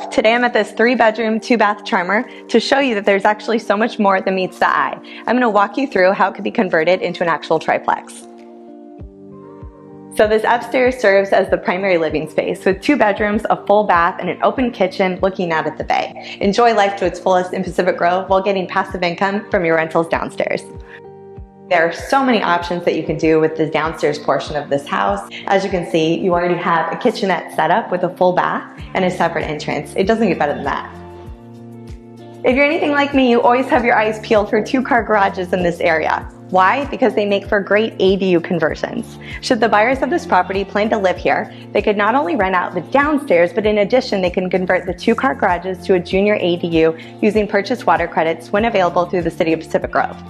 Today I'm at this 3-bedroom, 2-bath charmer to show you that there's actually so much more than meets the eye. I'm going to walk you through how it could be converted into an actual triplex. So this upstairs serves as the primary living space with 2 bedrooms, a full bath, and an open kitchen looking out at the bay. Enjoy life to its fullest in Pacific Grove while getting passive income from your rentals downstairs. There are so many options that you can do with the downstairs portion of this house. As you can see, you already have a kitchenette set up with a full bath and a separate entrance. It doesn't get better than that. If you're anything like me, you always have your eyes peeled for 2-car garages in this area. Why? Because they make for great ADU conversions. Should the buyers of this property plan to live here, they could not only rent out the downstairs, but in addition, they can convert the 2-car garages to a junior ADU using purchased water credits when available through the City of Pacific Grove.